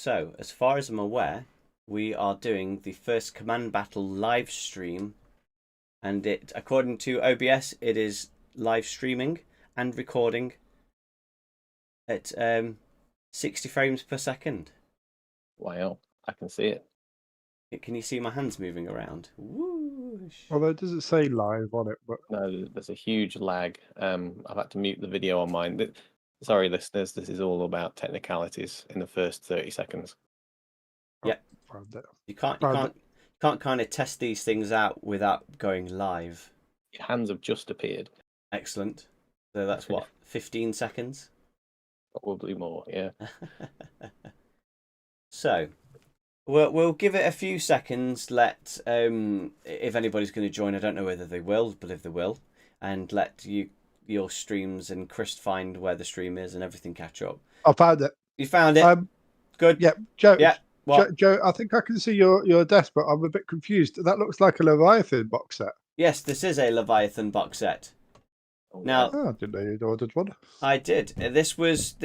So, as far as I'm aware, we are doing the first Command Battle live stream, and it, according to OBS, it is live streaming and recording at 60 frames per second. Wow, I can see it. Can you see my hands moving around? Whoosh. Although it doesn't say live on it, but No, there's a huge lag. I've had to mute the video on mine. Sorry, listeners, this is all about technicalities in the first 30 seconds. Yeah, found it. you can't kind of test these things out without going live. Your hands have just appeared. Excellent. So that's what, 15 seconds? Probably more, yeah. So we'll give it a few seconds. Let if anybody's going to join, I don't know whether they will, but if they will, and let your streams and Chris find where the stream is and everything catch up. I found it. You found it. Good. Yeah, Joe. Yeah. What? Joe, I think I can see your desk, but I'm a bit confused. That looks like a Leviathan box set. Yes, this is a Leviathan box set. Now, I didn't know you'd ordered one. I did. This was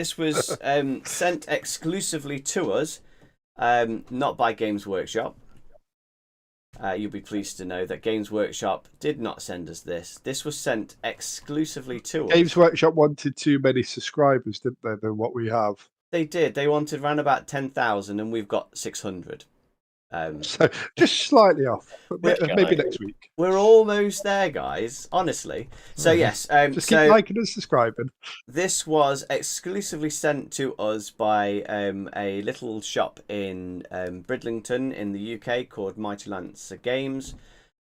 sent exclusively to us, not by Games Workshop. You'll be pleased to know that Games Workshop did not send us this. This was sent exclusively to us. Games Workshop wanted too many subscribers, didn't they, than what we have? They did. They wanted around about 10,000, and we've got 600. So just slightly off, but maybe next week. We're almost there, guys. Honestly. So yes, just keep liking and subscribing. This was exclusively sent to us by a little shop in Bridlington in the UK called Mighty Lancer Games.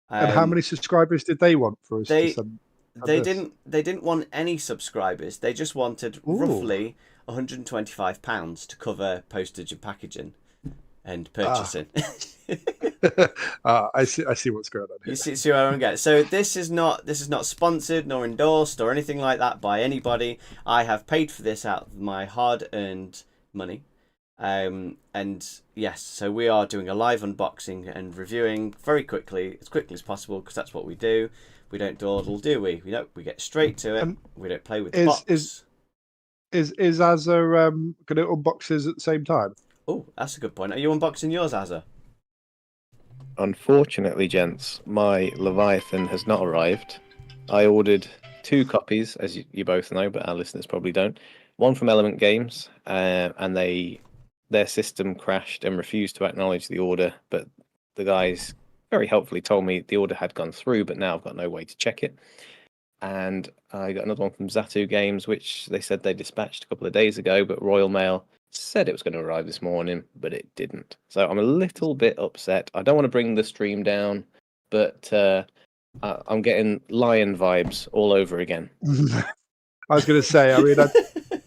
And how many subscribers did they want for us to send? They didn't want any subscribers. They just wanted roughly £125 to cover postage and packaging and purchasing. I see what's going on here. You see where I'm getting. So this is not sponsored nor endorsed or anything like that by anybody. I have paid for this out of my hard-earned money. And yes, so we are doing a live unboxing and reviewing very quickly, as quickly as possible, because that's what we do. We don't dawdle, do we? We get straight to it. We don't play with the box. Is Azza going to unbox his at the same time? Oh, that's a good point. Are you unboxing yours, Azza? Unfortunately, gents, my Leviathan has not arrived. I ordered 2 copies, as you both know, but our listeners probably don't. One from Element Games, and their system crashed and refused to acknowledge the order, but the guys very helpfully told me the order had gone through, but now I've got no way to check it. And I got another one from Zatu Games, which they said they dispatched a couple of days ago, but Royal Mail said it was going to arrive this morning, but it didn't. So I'm a little bit upset. I don't want to bring the stream down, but I'm getting Lion vibes all over again. I was going to say, I mean, I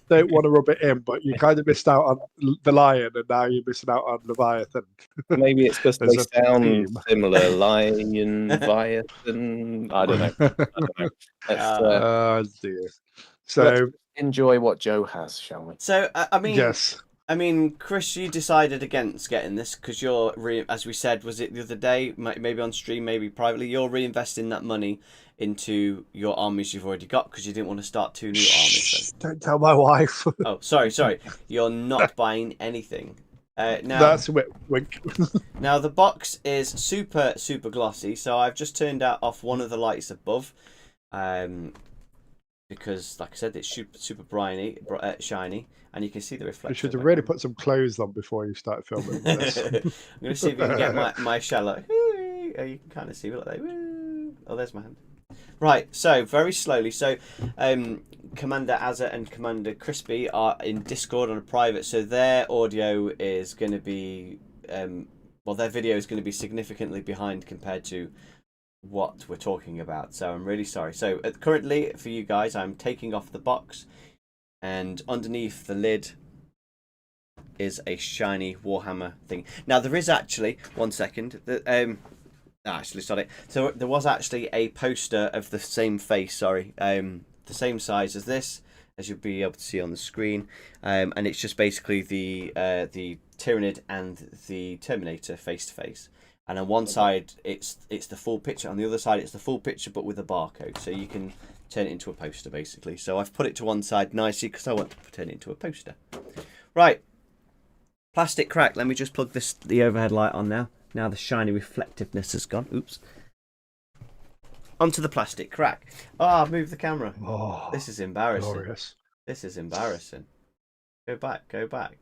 don't want to rub it in, but you kind of missed out on the Lion, and now you're missing out on Leviathan. Maybe it's because they sound similar. Lion, Leviathan. I don't know. Oh dear. So enjoy what Joe has, shall we? So I mean, yes. I mean, Chris, you decided against getting this because you're, as we said, was it the other day, maybe on stream, maybe privately, you're reinvesting that money into your armies you've already got because you didn't want to start 2 new armies. So. Don't tell my wife. Oh, sorry. You're not buying anything. Now, that's a wink. Now, the box is super, super glossy, so I've just turned off one of the lights above. Because, like I said, it's super shiny, and you can see the reflection. You should have really put some clothes on before you start filming this. I'm going to see if you can get my shell. Like, you can kind of see it like, oh, there's my hand. Right, so very slowly. So, Commander Azza and Commander Crispy are in Discord on a private, so their audio is going to be, their video is going to be significantly behind compared to what we're talking about, so I'm really sorry. So currently for you guys, I'm taking off the box, and underneath the lid is a shiny Warhammer thing. Now there is actually, one second, actually sorry, so there was actually a poster of the same face, the same size as this, as you'll be able to see on the screen, and it's just basically the Tyranid and the Terminator face to face. And on one side, it's the full picture. On the other side, it's the full picture, but with a barcode. So you can turn it into a poster, basically. So I've put it to one side nicely because I want to turn it into a poster. Right. Plastic crack. Let me just plug the overhead light on now. Now the shiny reflectiveness has gone. Oops. Onto the plastic crack. I've moved the camera. Oh, This is embarrassing. glorious. This is embarrassing. Go back. Go back.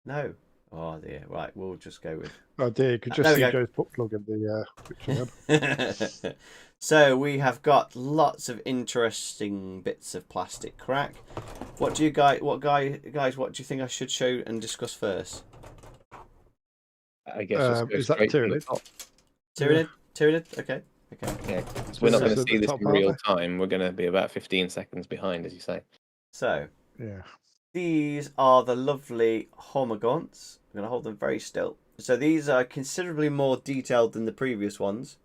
No. Oh dear. Right, we'll just go with. Oh dear, you could just There we see go. Joe's butt plug in the picture then. So we have got lots of interesting bits of plastic crack. What do you guys? What do you think I should show and discuss first? I guess just go Is that straight from the Tyranid? top. Tyranid. Okay. Okay. Yeah, 'cause we're not going to So see the this top in part real there? time. We're going to be about 15 seconds behind, as you say. So Yeah. these are the lovely Hormagaunts. I'm going to hold them very still. So these are considerably more detailed than the previous ones.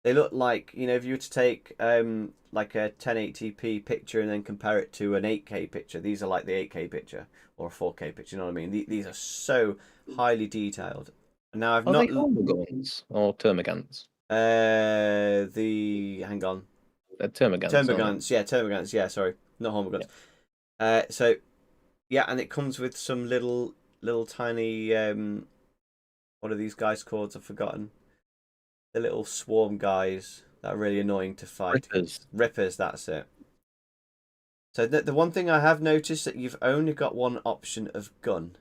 They look like, if you were to take like a 1080p picture and then compare it to an 8K picture, these are like the 8K picture or a 4K picture, you know what I mean? These are so highly detailed. Now I've Are not they Hormagaunts or Termagants? hang on. Termagants. Termagants, yeah, sorry. Not Hormagaunts. Yeah. So yeah, and it comes with some little tiny what are these guys called? I've forgotten. The little swarm guys that are really annoying to fight. Rippers, that's it. So the one thing I have noticed that you've only got one option of gun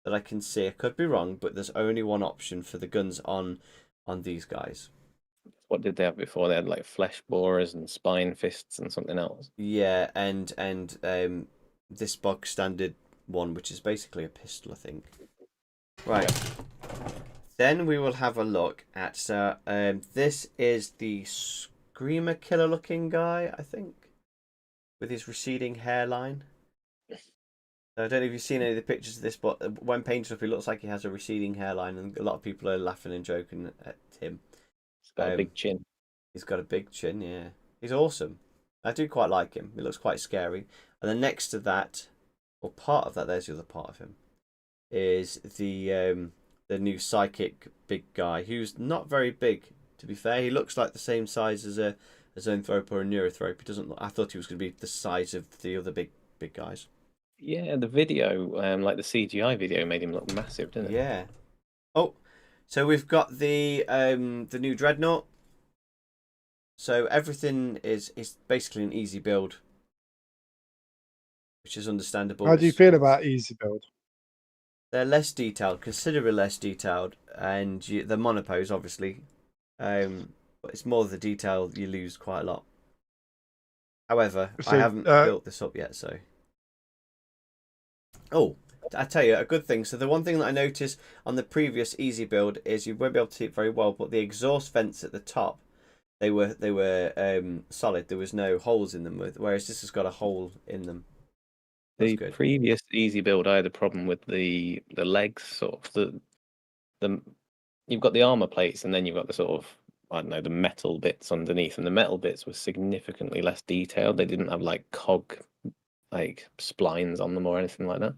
that I can see. I could be wrong, but there's only one option for the guns on these guys. What did they have before? They had like flesh borers and spine fists and something else. Yeah, and this bog standard one, which is basically a pistol, I think. Right. Then we will have a look at this is the Screamer Killer looking guy, I think, with his receding hairline. I don't know if you've seen any of the pictures of this, but when painted up, he looks like he has a receding hairline, and a lot of people are laughing and joking at him. He's got a big chin. He's got a big chin, yeah. He's awesome. I do quite like him. He looks quite scary. And then next to that, or part of that, there's the other part of him, is the new psychic big guy, who's not very big, to be fair. He looks like the same size as a Zoanthrope or a Neurothrope. He doesn't. I thought he was going to be the size of the other big guys. Yeah, the video, like the CGI video, made him look massive, didn't it? Yeah. Oh, so we've got the new Dreadnought. So everything is basically an easy build, which is understandable. How do you feel about easy build? They're less detailed, considerably less detailed, and they're monopose, obviously. But it's more the detail you lose quite a lot. However, So, I haven't built this up yet, so. Oh, I tell you, a good thing. So the one thing that I noticed on the previous easy build is you won't be able to see it very well, but the exhaust vents at the top, they were solid. There was no holes in them, whereas this has got a hole in them. The previous easy build, I had a problem with the legs, sort of the you've got the armor plates, and then you've got the sort of, I don't know, the metal bits underneath, and the metal bits were significantly less detailed. They didn't have like cog like splines on them or anything like that.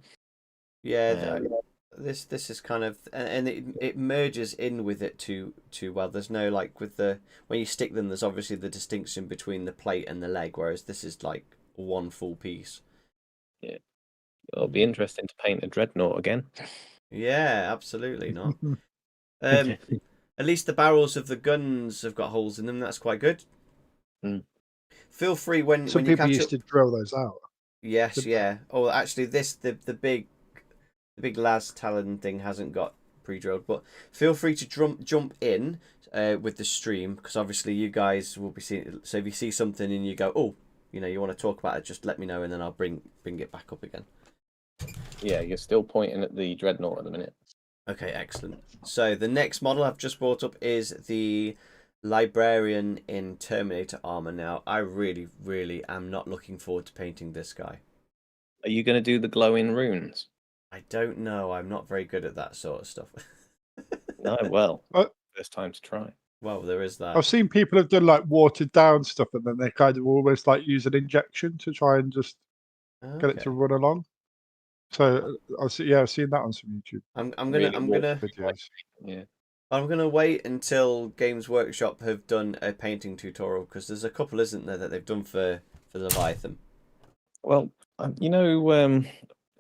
Yeah, this is kind of, and it merges in with it too well. There's no like with the when you stick them, there's obviously the distinction between the plate and the leg, whereas this is like one full piece. Yeah, it'll be interesting to paint a Dreadnought again. Yeah, absolutely not. At least the barrels of the guns have got holes in them. That's quite good. Mm. Feel free when Some when you people catch used up. to drill those out. Yes, yeah. Oh, actually, the big Las Talon thing hasn't got pre-drilled, but feel free to jump in with the stream, because obviously you guys will be seeing. So if you see something and you go, oh, you want to talk about it, just let me know, and then I'll bring it back up again. Yeah, you're still pointing at the Dreadnought at the minute. Okay, excellent. So the next model I've just brought up is the Librarian in Terminator armor. Now, I really, really am not looking forward to painting this guy. Are you going to do the glowing runes? I don't know. I'm not very good at that sort of stuff. No, well, first time to try. Well, there is that. I've seen people have done like watered down stuff, and then they kind of almost like use an injection to try and just get it to run along. So I've seen that on some YouTube. I'm gonna videos. Yeah. I'm gonna wait until Games Workshop have done a painting tutorial, because there's a couple, isn't there, that they've done for Leviathan. Well,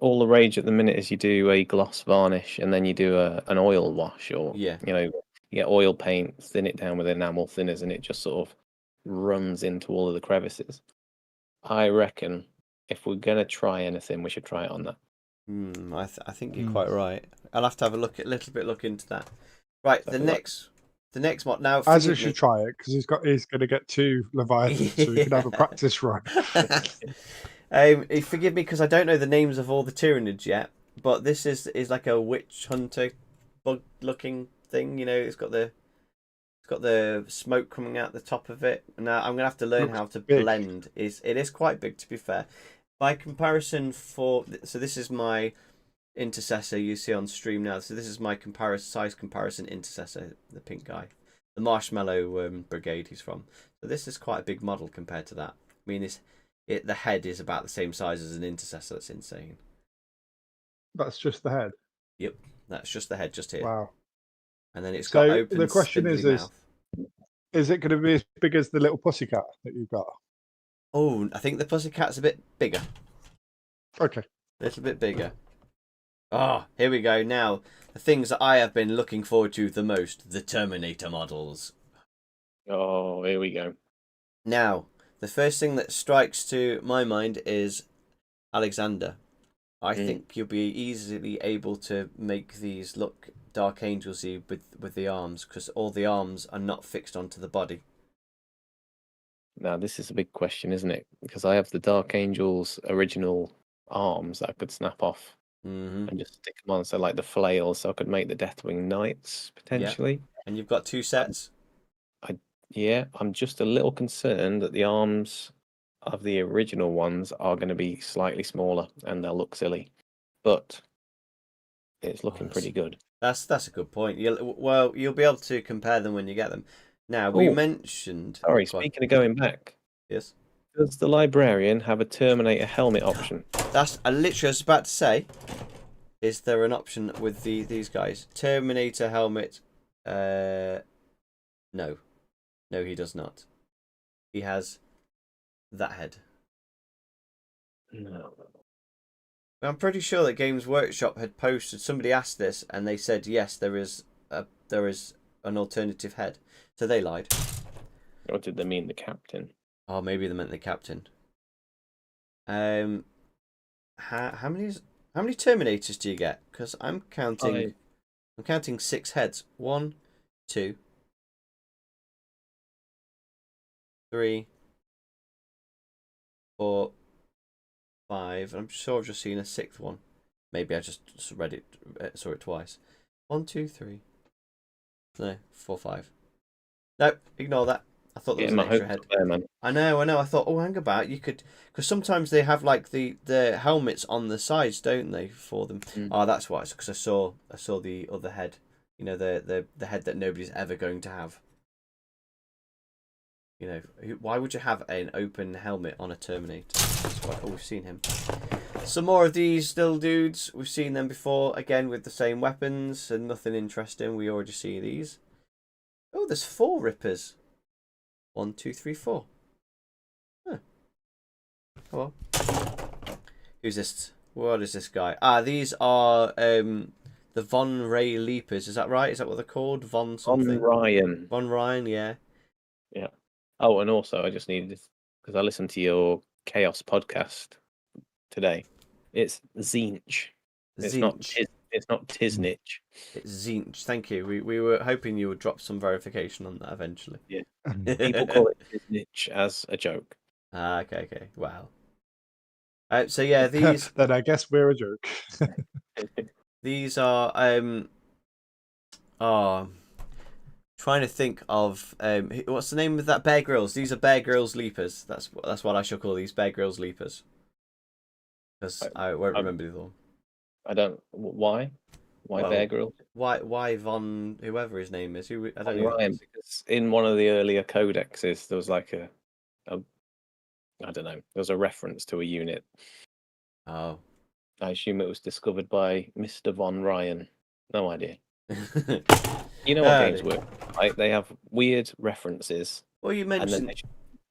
all the rage at the minute is you do a gloss varnish and then you do an oil wash, or Yeah. you get oil paint, thin it down with enamel thinners, and it just sort of runs into all of the crevices. I reckon if we're gonna try anything, we should try it on that. I think you're quite right. I'll have to have a look into that. Right, the next mod now. Azza should try it because he's going to get 2 Leviathans, so he can have a practice run. Forgive me because I don't know the names of all the Tyranids yet, but this is like a witch hunter bug looking thing. It's got the smoke coming out the top of it. Now I'm gonna have to learn how to blend. It is quite big, to be fair. By comparison, so this is my intercessor you see on stream now. So this is my size comparison intercessor, the pink guy, the Marshmallow Brigade he's from. So this is quite a big model compared to that. I mean, the head is about the same size as an intercessor. That's insane. That's just the head? Yep, that's just the head, just here. Wow. And then it's got open, the question mouth. Is it going to be as big as the little pussycat that you've got? Oh, I think the pussycat's a bit bigger. Okay. A little bit bigger. Ah, here we go. Now, the things that I have been looking forward to the most, the Terminator models. Oh, here we go. Now, the first thing that strikes to my mind is Alexander. I think you'll be easily able to make these look Dark Angels-y with the arms, because all the arms are not fixed onto the body. Now, this is a big question, isn't it? Because I have the Dark Angels original arms that I could snap off and just stick them on. So, like the flail, so I could make the Deathwing Knights potentially. Yeah. And you've got 2 sets. I'm just a little concerned that the arms of the original ones are going to be slightly smaller and they'll look silly, but it's looking pretty good. That's a good point. You'll be able to compare them when you get them. Now, we mentioned... Sorry, speaking of going back. Yes? Does the Librarian have a Terminator helmet option? I literally was about to say, is there an option with these guys? Terminator helmet... No. No, he does not. He has that head. No. I'm pretty sure that Games Workshop had posted... Somebody asked this, and they said, yes, there is an alternative head. So they lied. Or did they mean the captain? Oh, maybe they meant the captain. How many Terminators do you get? Because I'm counting 6 heads. 1, 2, 3, 4, 5. I'm sure I've just seen a 6th one. Maybe I just saw it twice. 1, 2, 3. No, 4, 5. Nope, ignore that. I thought there was an extra head. There, man. I know. I thought, hang about. You could, because sometimes they have like the helmets on the sides, don't they, for them? Oh, that's why. Because I saw the other head. The head that nobody's ever going to have. Why would you have an open helmet on a Terminator? That's why. Oh, we've seen him. Some more of these still dudes. We've seen them before, again with the same weapons and nothing interesting. We already see these. Oh, there's 4 Rippers. 1, 2, 3, 4. Huh. Hello. Who's this? What is this guy? These are the Von Ray Leapers. Is that right? Is that what they're called? Von something? Von Ryan. Von Ryan, yeah. Yeah. Oh, and also I just needed, because I listened to your Chaos podcast today. It's Zinch. It's not Tiznich. It's Zinch. Thank you. We were hoping you would drop some verification on that eventually. Yeah. People call it Tiznich as a joke. Okay. Wow. So yeah, these. Then I guess we're a joke. These are trying to think of what's the name of that? Bear Grylls. These are Bear Grylls Leapers. That's what I shall call these, Bear Grylls Leapers. Because I won't remember the other one. I don't. Why? Why Bear Grylls? Why Von whoever his name is? I don't know. Ryan, because in one of the earlier codexes there was like a I don't know. There was a reference to a unit. Oh. I assume it was discovered by Mr. Von Ryan. No idea. You know what games work, right? They have weird references. Well, you mentioned... And then they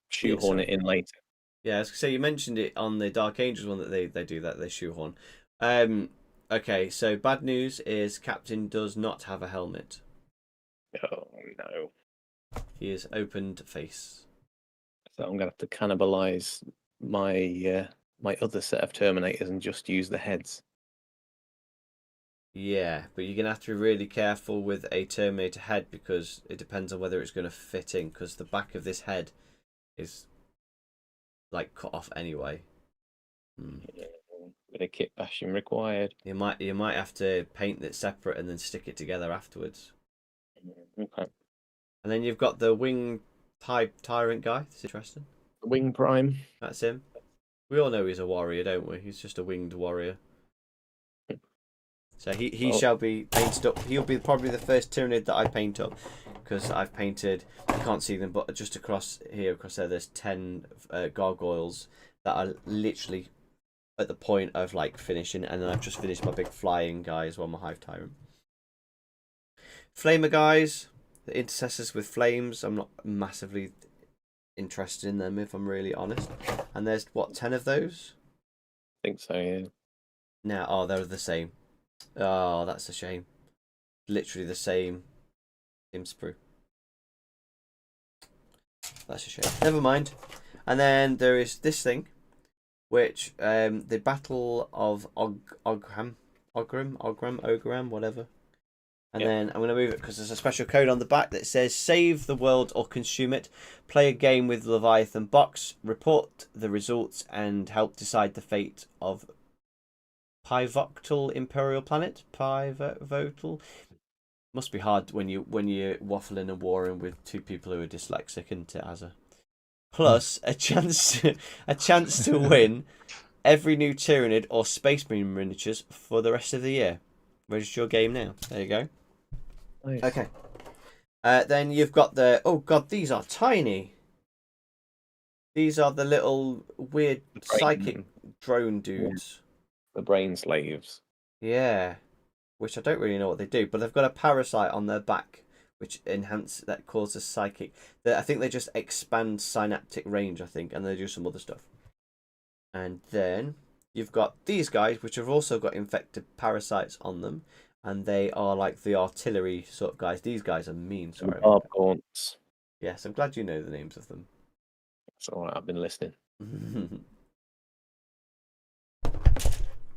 shoehorn it in later. Yeah, I was going to say, you mentioned it on the Dark Angels one that they do that, they shoehorn. Okay, so bad news is Captain does not have a helmet. Oh no! He is open face. So I'm gonna have to cannibalize my my other set of Terminators and just use the heads. Yeah, but you're gonna have to be really careful with a Terminator head because it depends on whether it's gonna fit in. Because the back of this head is like cut off anyway. Yeah, bit of kit bashing required. You might have to paint it separate and then stick it together afterwards. Okay. And then you've got the wing tyrant guy. It's interesting. Wing Prime. That's him. We all know he's a warrior, don't we? He's just a winged warrior. So he shall be painted up. He'll be probably the first Tyranid that I paint up because I've painted. You can't see them, but just across here, across there, there's 10 gargoyles that are literally at the point of like finishing, and then I've just finished my big flying guy as well, my hive tyrant. Flamer guys, the intercessors with flames. I'm not massively interested in them if I'm really honest. And there's what, 10 of those? I think so. Yeah. Now, oh, they're the same. Oh, that's a shame. Literally the same sprue. That's a shame. Never mind. And then there is this thing, which the Battle of Ogram, whatever. And then I'm going to move it because there's a special code on the back that says save the world or consume it, play a game with Leviathan box, report the results, and help decide the fate of Pivotal Imperial Planet. Pivotal. Must be hard when you're waffling and warring with two people who are dyslexic, isn't it, Azza? Plus a chance to win every new Tyranid or Space Marine miniatures for the rest of the year. Register your game now. There you go. Nice. Okay. Then you've got the... Oh, God, these are tiny. These are the little weird psychic drone dudes. The brain slaves. Yeah. Which I don't really know what they do, but they've got a parasite on their back, which that causes psychic. I think they just expand synaptic range, I think, and they do some other stuff. And then you've got these guys, which have also got infected parasites on them, and they are like the artillery sort of guys. These guys are mean. Sorry. Barb Gaunts. Yes, I'm glad you know the names of them. It's all right. I've been listening.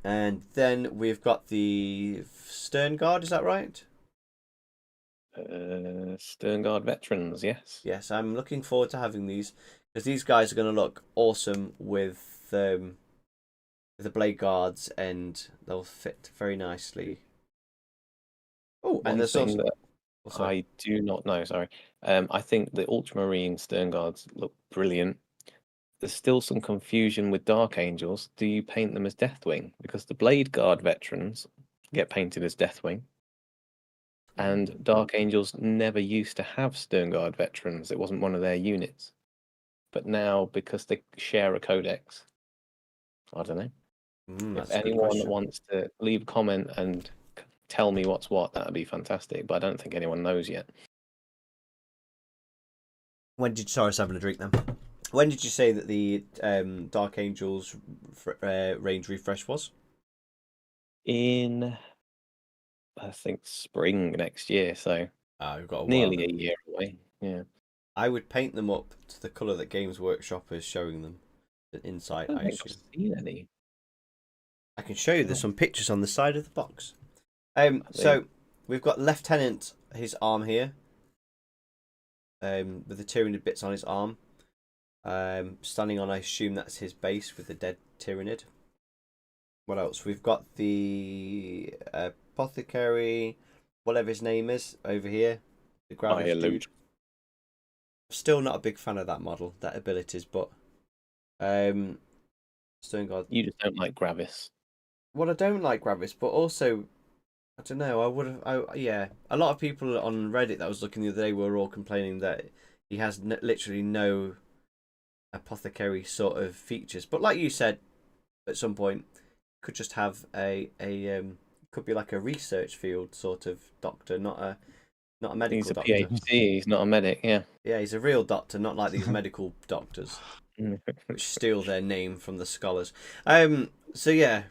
And then we've got the Stern Guard. Is that right? Stern Guard veterans. Yes. Yes, I'm looking forward to having these because these guys are going to look awesome with the blade guards, and they'll fit very nicely. Oh, and there's also... I do not know. Sorry. I think the Ultramarine Stern Guards look brilliant. There's still some confusion with Dark Angels. Do you paint them as Deathwing? Because the Blade Guard veterans get painted as Deathwing. And Dark Angels never used to have Stern Guard veterans. It wasn't one of their units. But now, because they share a codex, I don't know. If anyone wants to leave a comment and tell me what's what, that would be fantastic. But I don't think anyone knows yet. Sorry, I was having a drink then. When did you say that the Dark Angels range refresh was? In, I think, spring next year. So we've got nearly a year away. Yeah. I would paint them up to the colour that Games Workshop is showing them. The inside, I haven't seen any. I can show you. There's some pictures on the side of the box. So we've got Lieutenant, his arm here. With the Tyranid bits on his arm. Standing on, I assume that's his base with the dead Tyranid. What else? We've got the Apothecary, whatever his name is, over here. The Gravis dude. Still not a big fan of that model, that abilities, but Stone God. You just don't like Gravis. Well, I don't like Gravis, but also I don't know. Yeah. A lot of people on Reddit that I was looking the other day were all complaining that he has literally no apothecary sort of features. But like you said, at some point, could just have could be like a research field sort of doctor, not a medical doctor. He's a PhD. He's not a medic. Yeah. Yeah, he's a real doctor, not like these medical doctors, which steal their name from the scholars. So yeah.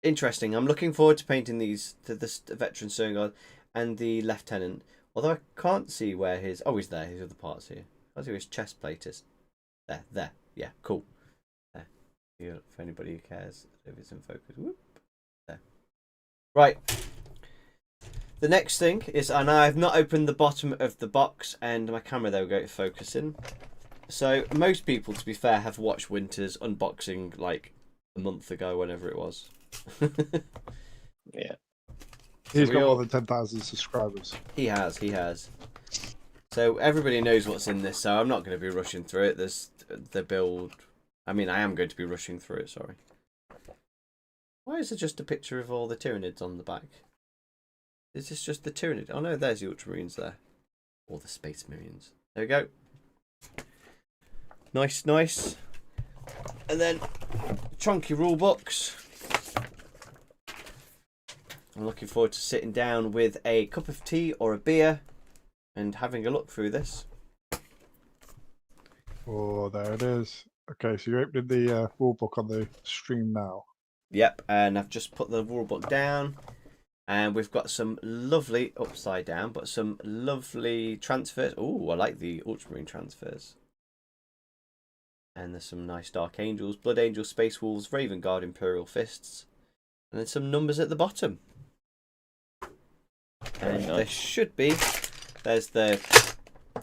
interesting. I'm looking forward to painting these, the veteran Stone Guard and the lieutenant. Although I can't see where his... Oh, he's there. His other parts here. I see where his chest plate is. There. Yeah, cool. There. If anybody who cares if it's in focus. Whoop. There. Right. The next thing is, and I've not opened the bottom of the box, and my camera there will go to focusing. So most people, to be fair, have watched Winter's unboxing like a month ago, whenever it was. Yeah. He's got more than 10,000 subscribers. He has. So everybody knows what's in this, so I'm not going to be rushing through it. There's the build. I mean, I am going to be rushing through it, sorry. Why is there just a picture of all the Tyranids on the back? Is this just the Tyranid? Oh no, there's the Ultramarines there. Or the Space Marines. There we go. Nice. And then, chunky rule books. I'm looking forward to sitting down with a cup of tea or a beer and having a look through this. Oh, there it is. Okay, so you're opening the rule book on the stream now. Yep, and I've just put the rule book down. And we've got some lovely, upside down, but some lovely transfers. Oh, I like the Ultramarine transfers. And there's some nice Dark Angels, Blood Angels, Space Wolves, Raven Guard, Imperial Fists. And then some numbers at the bottom. And there should be, there's the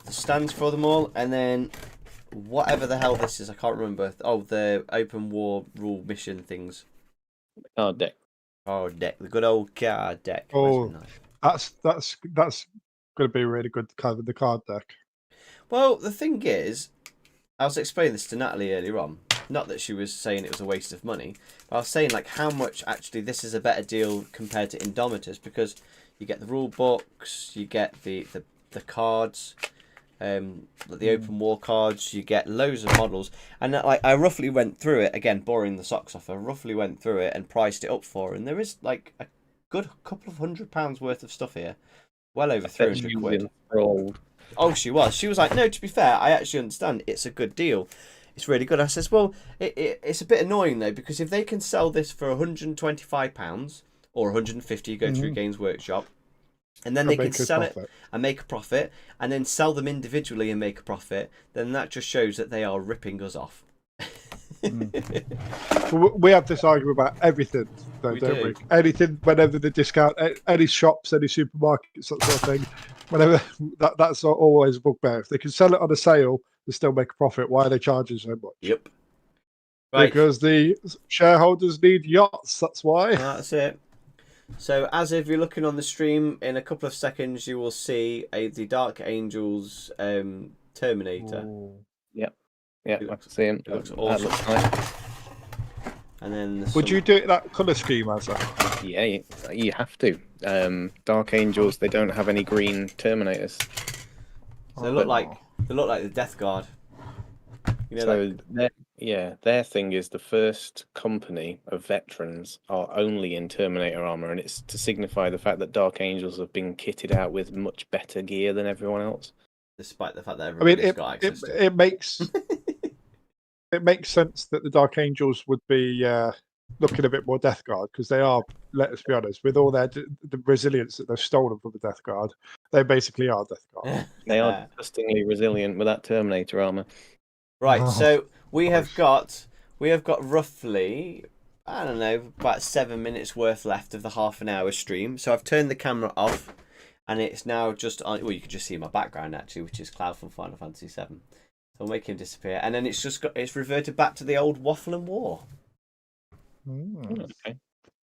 stands for them all. And then whatever the hell this is, I can't remember. Oh, the open war rule mission things. Card deck. Oh, deck, the good old card deck. Oh, that's going to be a really good kind of the card deck. Well, the thing is, I was explaining this to Natalie earlier on. Not that she was saying it was a waste of money, but I was saying like how much actually this is a better deal compared to Indomitus, because you get the rule books, you get the cards, the open war cards, you get loads of models, and like I roughly went through it again, boring the socks off. I roughly went through it and priced it up for her, and there is like a good couple of £100 worth of stuff here, well over 300 quid. Oh, she was like, no, to be fair, I actually understand it's a good deal. It's really good. I says, well, it's a bit annoying though, because if they can sell this for £125 or 150, you go through Games Workshop, and then they can sell it and make a profit, and then sell them individually and make a profit, then that just shows that they are ripping us off. We have this argument about everything, though, don't we? Anything, whenever the discount, any shops, any supermarkets, that sort of thing, whenever that's always a bugbear. If they can sell it on a sale and still make a profit, why are they charging so much? Yep. Right. Because the shareholders need yachts, that's why. That's it. So as if you're looking on the stream, in a couple of seconds you will see the Dark Angels Terminator. Ooh. Yep. Yeah, I can see him. It looks awesome. Looks nice. And then would you do it that colour scheme, as that? Yeah, you have to. Dark Angels, they don't have any green Terminators. So they look like the Death Guard. You know, so their thing is the first company of veterans are only in Terminator armor, and it's to signify the fact that Dark Angels have been kitted out with much better gear than everyone else. Despite the fact that everybody's got access to it makes it makes sense that the Dark Angels would be looking a bit more Death Guard, because they are, let's be honest, with all the resilience that they've stolen from the Death Guard, they basically are Death Guard. They are disgustingly resilient with that Terminator armor. Right, so we have got roughly, I don't know, about 7 minutes worth left of the half an hour stream. So I've turned the camera off, and it's now just on. Well, you can just see my background actually, which is Cloud from Final Fantasy VII. So I'll make him disappear, and then it's reverted back to the old Waffle and War. Okay.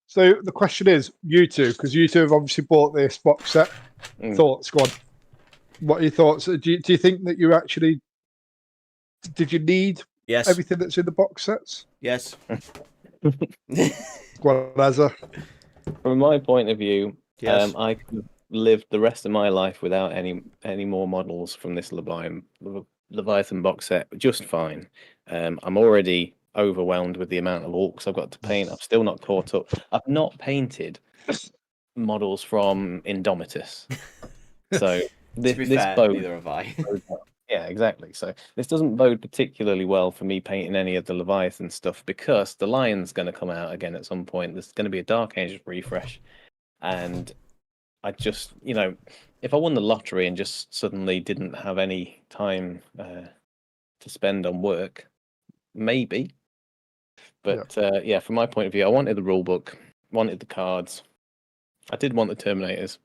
So the question is, you two, because you two have obviously bought this box set. Thoughts, go on. What are your thoughts? Do you think that you actually did you need everything that's in the box sets? Yes. Go on, Azza. From my point of view, yes. I could live the rest of my life without any more models from this Leviathan box set just fine. I'm already overwhelmed with the amount of orcs I've got to paint. I'm still not caught up. I've not painted models from Indomitus. So this to be fair, boat, neither have I. Yeah, exactly. So this doesn't bode particularly well for me painting any of the Leviathan stuff because the Lion's going to come out again at some point. There's going to be a Dark Ages refresh, and I just, if I won the lottery and just suddenly didn't have any time to spend on work, maybe. But yeah, from my point of view, I wanted the rule book, wanted the cards. I did want the Terminators.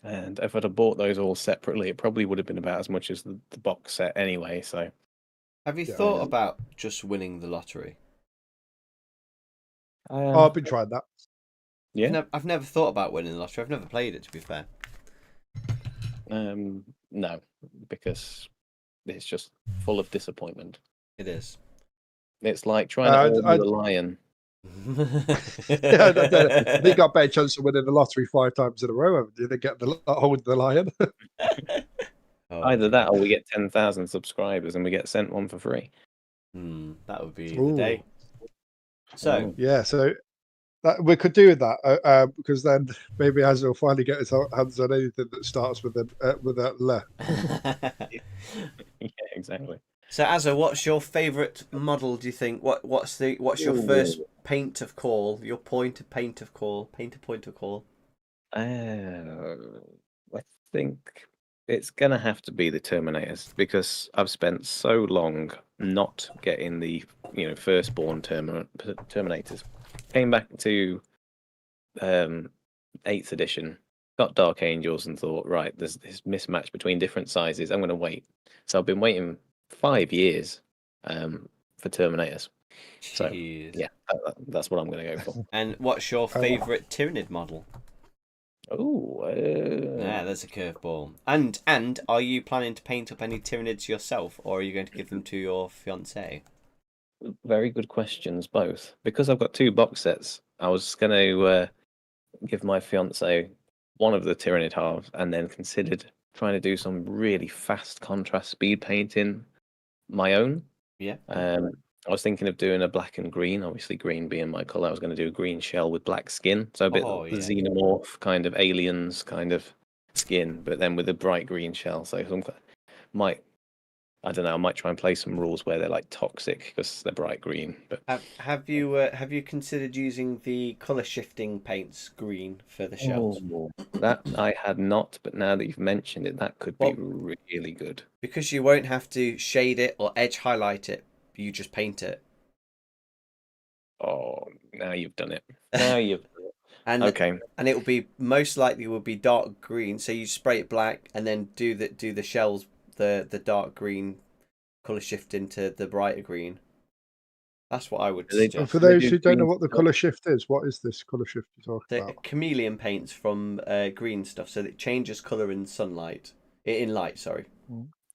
And if I'd have bought those all separately, it probably would have been about as much as the box set anyway. So, Have you thought about just winning the lottery? I've been trying that. Yeah. I've never thought about winning the lottery. I've never played it, to be fair. No, because it's just full of disappointment. It is. It's like trying to own the lion. Yeah, they got a better chance of winning the lottery 5 times in a row, haven't you? They get the hold the lion. Either that, or we get 10,000 subscribers and we get sent one for free. That would be the day. So yeah, so that we could do that because then maybe Azza will finally get his hands on anything that starts with a le. Yeah, exactly. So Azza, what's your favourite model? Do you think? What's your first paint of call? Your point of paint of call? Paint a point of call. I think it's gonna have to be the Terminators because I've spent so long not getting the firstborn Terminators. Came back to 8th edition, got Dark Angels, and thought, right, there's this mismatch between different sizes. I'm gonna wait. So I've been waiting 5 years for Terminators. So yeah, that's what I'm going to go for. And what's your favourite Tyranid model? Oh, yeah, there's a curveball. And are you planning to paint up any Tyranids yourself, or are you going to give them to your fiancée? Very good questions, both. Because I've got 2 box sets, I was going to give my fiancée one of the Tyranid halves, and then considered trying to do some really fast contrast speed painting my own. Yeah. I was thinking of doing a black and green, obviously green being my colour. I was going to do a green shell with black skin, so a bit xenomorph kind of aliens kind of skin, but then with a bright green shell. So I don't know, I might try and play some rules where they're like toxic because they're bright green. But have you considered using the colour shifting paints green for the shells? That I had not, but now that you've mentioned it, that could be really good. Because you won't have to shade it or edge highlight it. You just paint it. Oh, now you've done it. Now you've done it. And okay. And it will be most likely will be dark green. So you spray it black and then do the shells the dark green colour shift into the brighter green. That's what I would suggest. And for those who don't know what the colour shift is, what is this colour shift you're talking about? Chameleon paints from green stuff, so that it changes colour in sunlight. In light, sorry.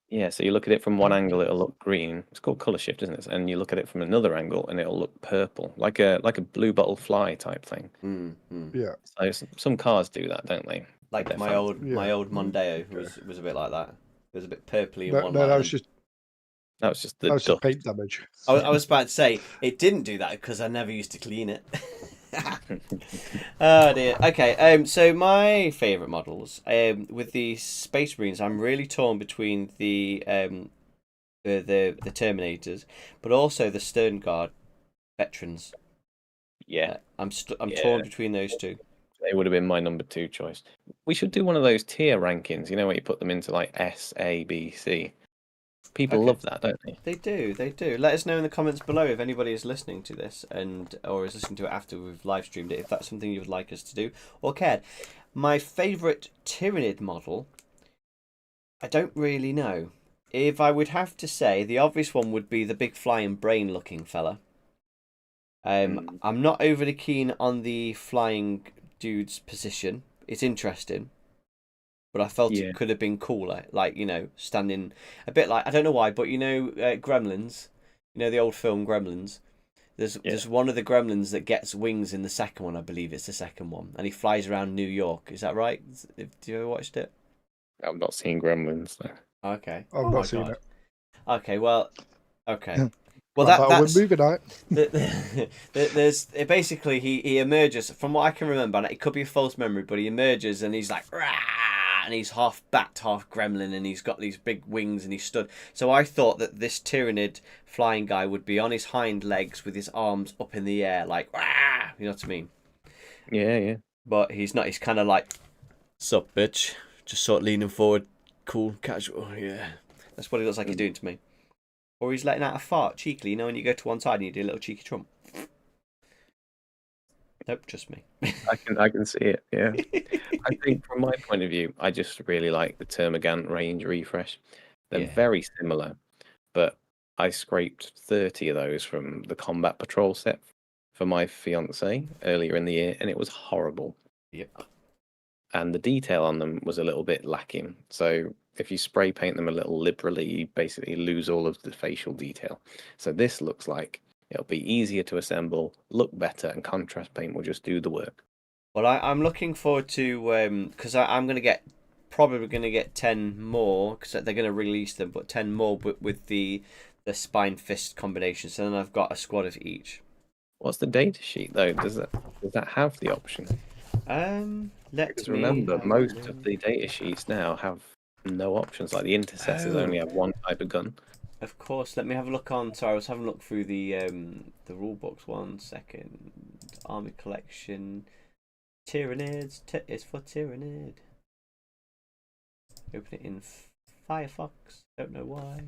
Yeah, so you look at it from one angle, it'll look green. It's called colour shift, isn't it? And you look at it from another angle, and it'll look purple, like a blue bottle fly type thing. Yeah. So some cars do that, don't they? Like my old Mondeo was a bit like that. It was a bit purpley. No, that was just the dust. paint damage. I was about to say it didn't do that because I never used to clean it. Oh dear. Okay. So my favourite models, with the Space Marines, I'm really torn between the Terminators, but also the Stern Guard veterans. Yeah. I'm torn between those two. They would have been my number 2 choice. We should do one of those tier rankings, where you put them into like S, A, B, C. People love that, don't they? They do. Let us know in the comments below if anybody is listening to this or is listening to it after we've live streamed it, if that's something you would like us to do or cared. My favourite Tyranid model, I don't really know. If I would have to say, the obvious one would be the big flying brain looking fella. I'm not overly keen on the flying dude's position. It's interesting. But I felt it could have been cooler, like, standing a bit like, I don't know why, but Gremlins, the old film Gremlins, there's one of the Gremlins that gets wings in the second one, I believe it's the second one, and he flies around New York. Is that right? Do you ever watched it? I've not seen Gremlins, though. Okay. I've not seen it. Okay, well, okay. Well, that's we're moving out. There's basically he emerges from what I can remember, and it could be a false memory, but he emerges and he's like, rah! and he's half bat, half gremlin, and he's got these big wings, and he's stood. So I thought that this Tyranid flying guy would be on his hind legs with his arms up in the air, like, Wah! You know what I mean? Yeah. But he's not. He's kind of like, sup, bitch. Just sort of leaning forward, cool, casual. Yeah, that's what he looks like he's doing to me. Or he's letting out a fart cheekily. You know when you go to one side and you do a little cheeky trump. Nope, just me. I can see it. Yeah. I think from my point of view, I just really like the Termagant range refresh. They're very similar, but I scraped 30 of those from the Combat Patrol set for my fiance earlier in the year, and it was horrible. Yep. And the detail on them was a little bit lacking. So if you spray paint them a little liberally, you basically lose all of the facial detail. So this looks like it'll be easier to assemble, look better, and contrast paint will just do the work. Well, I'm looking forward to because I'm probably going to get 10 more because they're going to release them, but 10 more with the spine fist combination. So then I've got a squad of each. What's the data sheet though? Does that have the option? Let's remember, most of the data sheets now have no options. Like the intercessors only have one type of gun. Of course. Let me have a look on. Sorry, I was having a look through the rule books. 1 second. Army collection. Tyranids. It's for Tyranid. Open it in Firefox. Don't know why.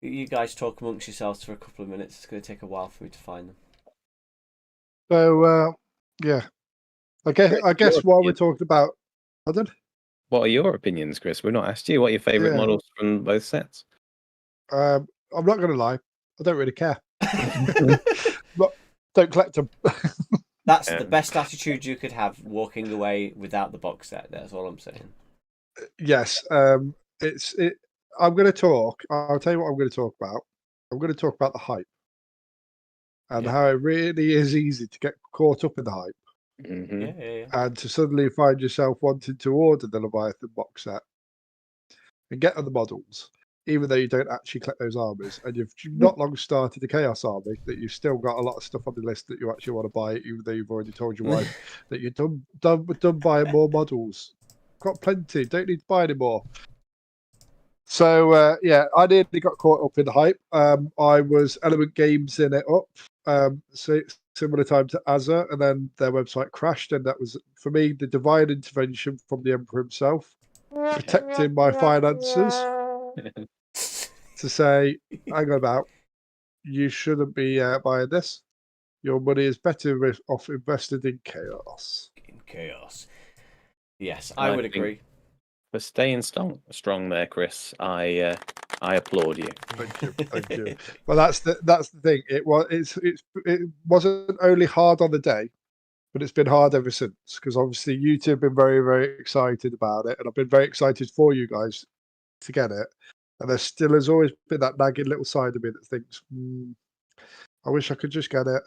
You guys talk amongst yourselves for a couple of minutes. It's going to take a while for me to find them. So yeah, I guess while we're talking about, pardon? What are your opinions, Chris? We've not asked you what are your favourite models from both sets. I'm not going to lie, I don't really care. But don't collect them. That's the best attitude you could have, walking away without the box set. That's all I'm saying. Yes, I'm going to talk. I'll tell you what I'm going to talk about. I'm going to talk about the hype and how it really is easy to get caught up in the hype. Mm-hmm. And to suddenly find yourself wanting to order the Leviathan box set and get other models, even though you don't actually collect those armies, and you've not long started a Chaos army, that you've still got a lot of stuff on the list that you actually want to buy, even though you've already told your wife that you're done buying more models. Got plenty, don't need to buy any more. So I nearly got caught up in the hype. I was Element Games in it up, so similar time to Azza, and then their website crashed, and that was for me the divine intervention from the Emperor himself, protecting my finances to say, hang on about, you shouldn't be buying this. Your money is better off invested in chaos. In chaos. Yes, I would agree. For staying strong there, Chris, I applaud you. Thank you. Well, that's the thing. It wasn't only hard on the day, but it's been hard ever since. Because obviously you two have been very, very excited about it, and I've been very excited for you guys to get it. And there still has always been that nagging little side of me that thinks, I wish I could just get it.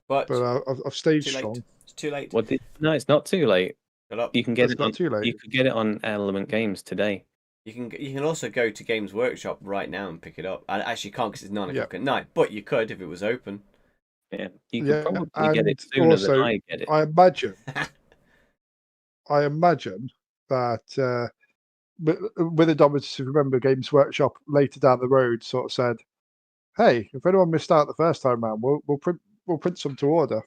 But I've stayed strong. It's too late. No, it's not too late. You can get It's not too late. You could get it on Element Games today. You can also go to Games Workshop right now and pick it up. I actually can't because it's 9 o'clock at night, but you could if it was open. Yeah, you could probably get it sooner also, than I get it. I imagine that with Indomitus, if you remember, Games Workshop later down the road sort of said, "Hey, if anyone missed out the first time round, we'll print some to order."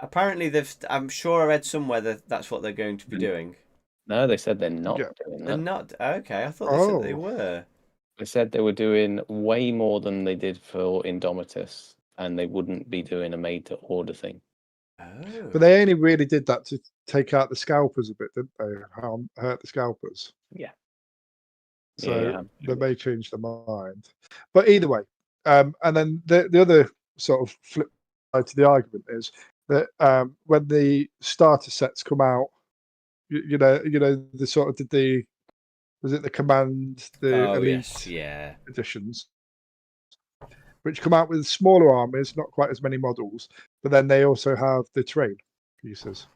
Apparently, I'm sure I read somewhere that that's what they're going to be doing. No, they said they're not doing that. They're not? Okay, I thought they said they were. They said they were doing way more than they did for Indomitus, and they wouldn't be doing a made-to-order thing. Oh. But they only really did that to take out the scalpers a bit, didn't they? Hurt the scalpers. Yeah. So they may change their mind. But either way, and then the other sort of flip side to the argument is that when the starter sets come out, you know, the sort of was it the Command, the Elite editions, which come out with smaller armies, not quite as many models, but then they also have the terrain pieces.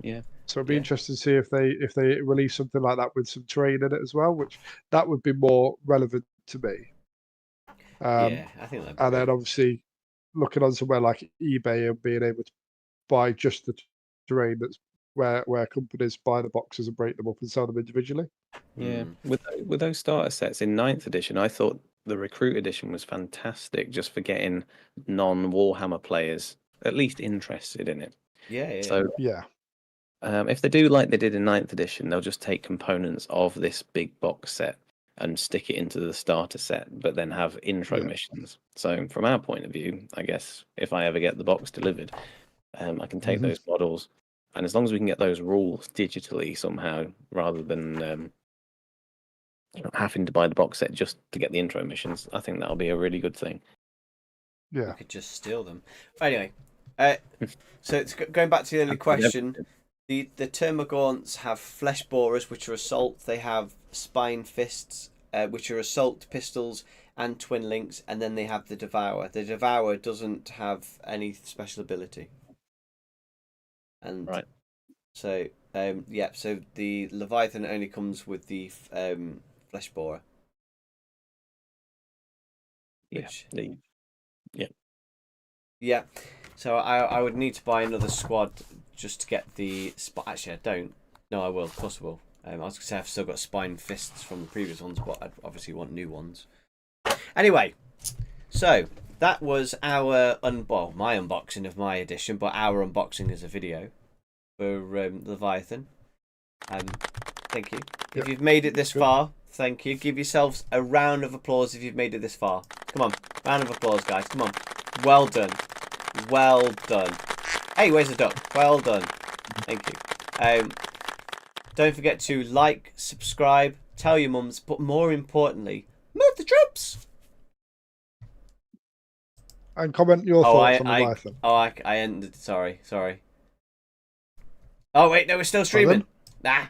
Yeah. So it'd be interesting to see if they release something like that with some terrain in it as well, which that would be more relevant to me. I think that'd be and then obviously looking on somewhere like eBay and being able to buy just the terrain that's where companies buy the boxes and break them up and sell them individually. Yeah, with those starter sets in ninth edition, I thought the Recruit edition was fantastic, just for getting non-Warhammer players at least interested in it. Yeah. So Yeah, if they do like they did in ninth edition, they'll just take components of this big box set and stick it into the starter set, but then have intro Yeah. missions. So from our point of view, I guess if I ever get the box delivered, I can take those models, and as long as we can get those rules digitally somehow, rather than having to buy the box set just to get the intro missions, I think that'll be a really good thing. yeah. We could just steal them. Anyway, so it's going back to the early question. The Termagants have flesh borers, which are assault. They have spine fists, which are assault pistols and twin links, and then they have the Devourer. The Devourer doesn't have any special ability. And Right. so so the Leviathan only comes with the flesh borer. Yeah. So I would need to buy another squad just to get the actually I don't. No, I will. Of course I will. I was gonna say I've still got spine fists from the previous ones, but I'd obviously want new ones. Anyway, so that was our my unboxing of my edition, but our unboxing as a video for Leviathan. Thank you. Yep. If you've made it this far, thank you. Give yourselves a round of applause if you've made it this far. Come on, round of applause, guys. Come on. Well done. Well done. Hey, where's the duck? Well done. Thank you. Don't forget to like, subscribe, tell your mums, but more importantly, move the troops. And comment your thoughts on Leviathan. I ended. Sorry. Oh wait, no, we're still streaming. Nah.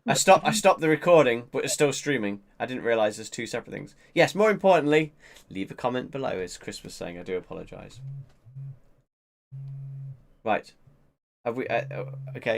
I stopped the recording, but it's still streaming. I didn't realise there's two separate things. Yes, more importantly, leave a comment below, as Chris was saying. I do apologise. Right. Have we? Okay.